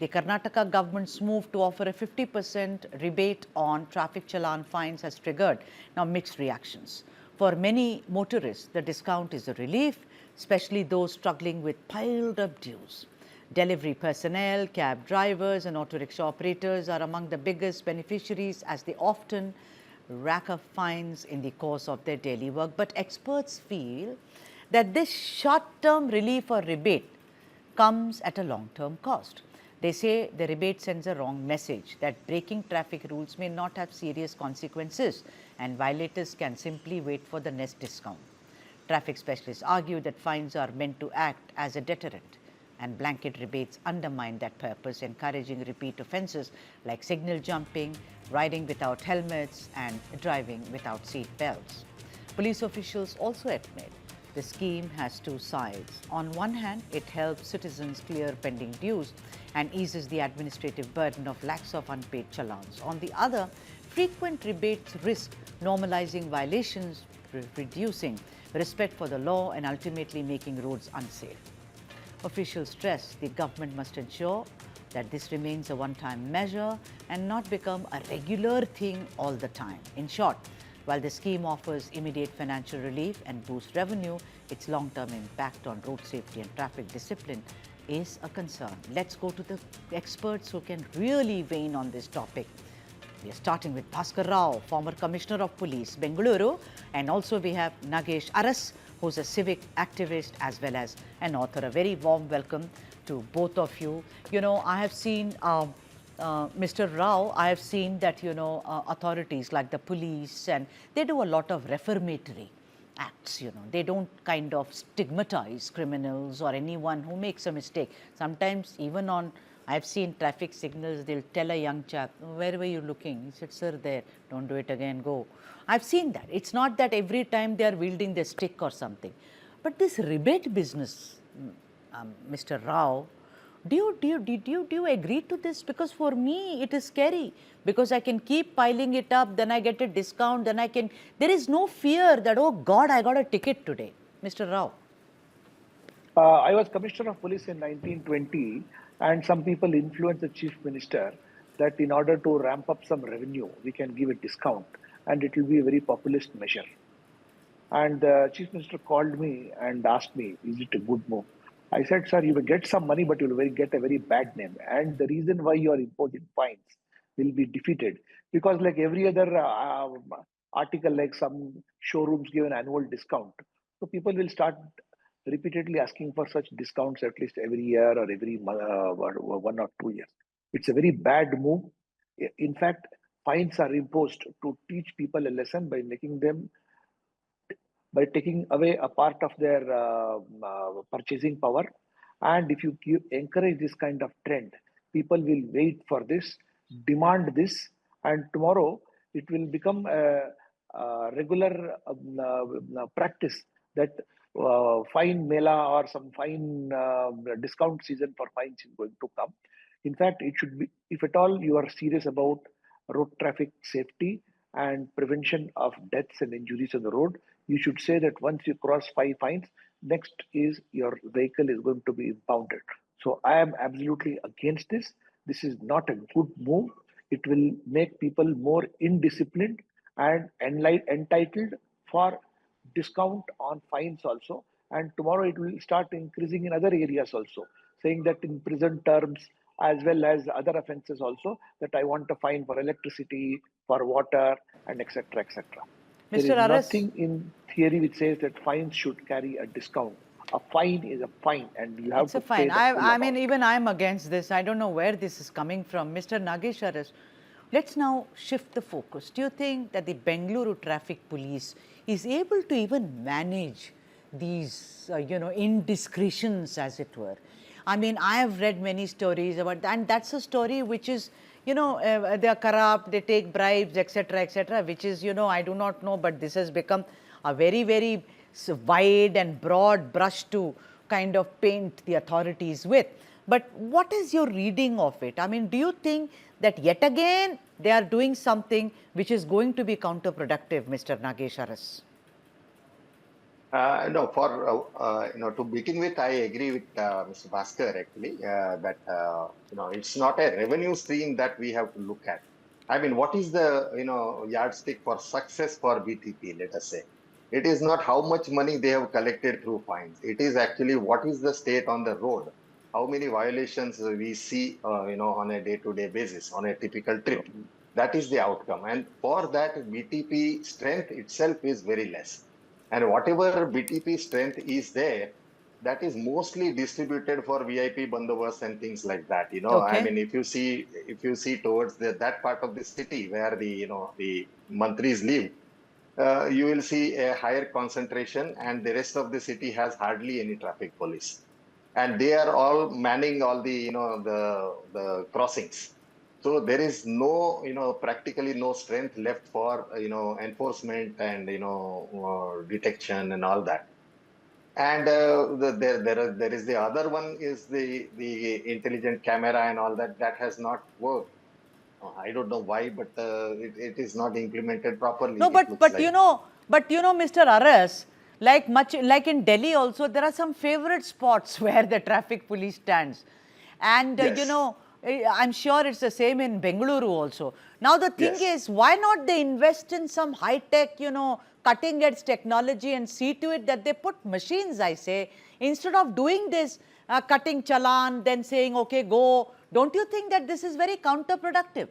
The Karnataka government's move to offer a 50% rebate on traffic challan fines has triggered now mixed reactions. For many motorists, the discount is a relief, especially those struggling with piled up dues. Delivery personnel, cab drivers and auto rickshaw operators are among the biggest beneficiaries as they often rack up fines in the course of their daily work. But experts feel that this short-term relief or rebate comes at a long-term cost. They say the rebate sends a wrong message that breaking traffic rules may not have serious consequences and violators can simply wait for the next discount. Traffic specialists argue that fines are meant to act as a deterrent and blanket rebates undermine that purpose, encouraging repeat offences like signal jumping, riding without helmets and driving without seat belts. Police officials also admit the scheme has two sides. On one hand, it helps citizens clear pending dues and eases the administrative burden of lakhs of unpaid challans. On the other, frequent rebates risk normalizing violations, reducing respect for the law and ultimately making roads unsafe. Officials stress the government must ensure that this remains a one-time measure and not become a regular thing all the time. In short, while the scheme offers immediate financial relief and boosts revenue, its long-term impact on road safety and traffic discipline is a concern. Let's go to the experts who can really weigh in on this topic. We are starting with Bhaskar Rao, former Commissioner of Police, Bengaluru, and also we have Nagesh Aras, who's a civic activist as well as an author. A very warm welcome to both of you. You know, I have seen, Mr. Rao, I have seen that, authorities like the police, and they do a lot of reformatory acts, They don't kind of stigmatize criminals or anyone who makes a mistake. Sometimes even on I've seen traffic signals, they'll tell a young chap, where were you looking? He said, sir, there, don't do it again, go. I've seen that. It's not that every time they are wielding the stick or something. But this rebate business, Mr. Rao, do you agree to this? Because for me, it is scary. Because I can keep piling it up, then I get a discount, then there is no fear that, oh God, I got a ticket today. Mr. Rao. I was Commissioner of Police in 1920, and some people influenced the Chief Minister that in order to ramp up some revenue, we can give a discount, and it will be a very populist measure. And the Chief Minister called me and asked me, is it a good move? I said, sir, you will get some money, but you will get a very bad name. And the reason why you are imposing fines will be defeated. Because like every other article, like some showrooms give an annual discount. So people will start repeatedly asking for such discounts at least every year or every 1 or 2 years. It's a very bad move. In fact, fines are imposed to teach people a lesson by taking away a part of their purchasing power. And if you encourage this kind of trend, people will wait for this, demand this, and tomorrow it will become a regular practice that fine mela or some fine discount season for fines is going to come. In fact, it should be, if at all you are serious about road traffic safety and prevention of deaths and injuries on the road, you should say that once you cross 5 fines, next is your vehicle is going to be impounded. So I am absolutely against this. This is not a good move. It will make people more indisciplined and entitled for discount on fines also. And tomorrow it will start increasing in other areas also, saying that in prison terms as well as other offences also, that I want a fine for electricity, for water, and etc. etc. There is nothing in theory which says that fines should carry a discount. A fine is a fine, and you have It's to a fine. pay the full I mean, amount. even I'm against this. I don't know where this is coming from. Mr. Nagesh Aras, let's now shift the focus. Do you think that the Bengaluru traffic police is able to even manage these, indiscretions, as it were? I mean, I have read many stories about that, and that's a story which is, they are corrupt, they take bribes, etc., which is, I do not know, but this has become a very, very wide and broad brush to kind of paint the authorities with. But what is your reading of it? I mean, do you think that yet again they are doing something which is going to be counterproductive, Mr. Nagesh Aras? No, for to begin with, I agree with Mr. Bhaskar actually that it's not a revenue stream that we have to look at. I mean, what is the yardstick for success for BTP? Let us say it is not how much money they have collected through fines. It is actually what is the state on the road, how many violations we see, on a day-to-day basis on a typical trip. That is the outcome, and for that, BTP strength itself is very less. And whatever BTP strength is there, that is mostly distributed for VIP bandobas and things like that. I Okay. mean, if you see towards that part of the city where the mantris live, you will see a higher concentration, and the rest of the city has hardly any traffic police, and they are all manning all the the crossings. So there is no, practically no strength left for, enforcement and, detection and all that. And there is the other one is the intelligent camera and all that that has not worked. I don't know why, but it is not implemented properly. No, It looks but like. Mr. Aras, like much like in Delhi also, there are some favorite spots where the traffic police stands, and Yes, I'm sure it's the same in Bengaluru also. Now the thing yes. is, why not they invest in some high tech, cutting edge technology and see to it that they put machines? I say instead of doing this cutting challan, then saying okay go. Don't you think that this is very counterproductive?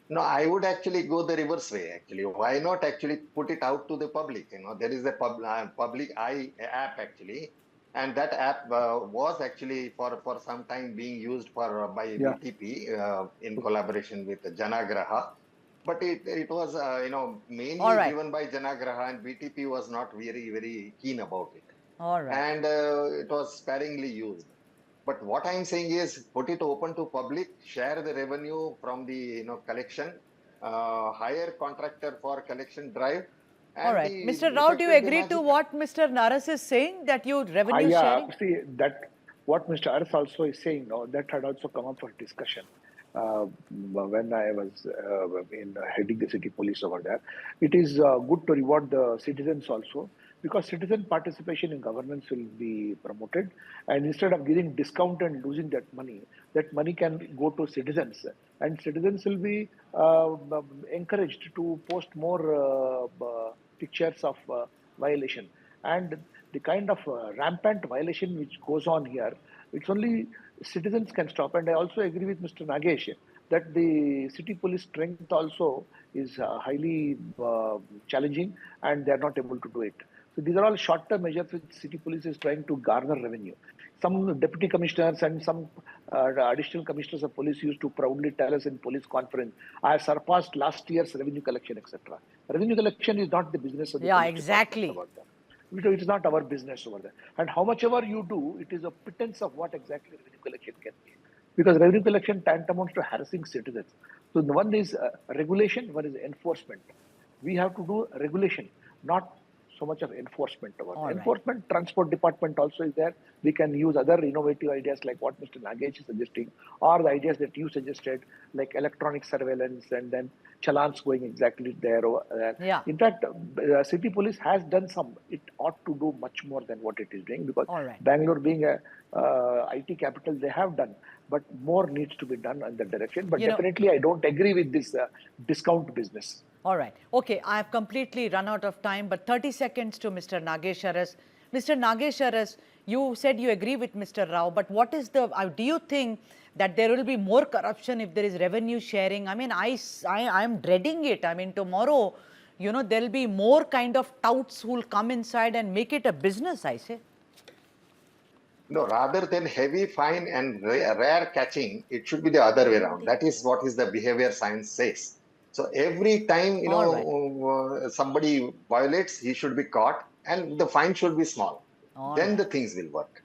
No, I would actually go the reverse way. Actually, why not actually put it out to the public? There is a public eye app actually, and that app was actually for some time being used by Yeah. BTP in collaboration with Janagraha. But it was All mainly right, driven by Janagraha, and BTP was not very keen about it, all right. and it was sparingly used. But what I'm saying is put it open to public, share the revenue from the collection, hire contractor for collection drive, All and right. the Mr. Rao, do effect you will be agree to magical. what Mr. Naras is saying that you revenue Yeah, sharing? see that what Mr. Arif also is saying now that had also come up for discussion when I was in heading the city police over there. It is good to reward the citizens also because citizen participation in governance will be promoted, and instead of giving discount and losing that money can go to citizens, and citizens will be encouraged to post more pictures of violation and the kind of rampant violation which goes on here, it's only citizens can stop. And I also agree with Mr. Nagesh that the city police strength also is highly challenging and they are not able to do it. So these are all short-term measures which city police is trying to garner revenue. Some deputy commissioners and some additional commissioners of police used to proudly tell us in police conference, I have surpassed last year's revenue collection, etc. Revenue collection is not the business of the Yeah, police department exactly. about that. It is not our business over there. And how much ever you do, it is a pittance of what exactly revenue collection can be. Because revenue collection tantamounts to harassing citizens. So one is regulation, one is enforcement. We have to do regulation, not so much of enforcement over All there. right. Enforcement, transport department also is there. We can use other innovative ideas like what Mr. Nagesh is suggesting, or the ideas that you suggested, like electronic surveillance and then challans going exactly there. Yeah. In fact, city police has done some. It ought to do much more than what it is doing because All right. Bangalore being a IT capital, they have done, but more needs to be done in that direction. But You know, definitely, I don't agree with this discount business. all right. Okay, I have completely run out of time, but 30 seconds to Mr. Nagesharas. Mr. Nagesharas, you said you agree with Mr. Rao, but what is the, do you think that there will be more corruption if there is revenue sharing? I mean, I'm dreading it. I mean, tomorrow, there'll be more kind of touts who will come inside and make it a business, I say. No, rather than heavy fine and rare catching, it should be the other way around. That is what is the behavior science says. So every time All right. somebody violates, he should be caught, and the fine should be small. All Then the right. things will work.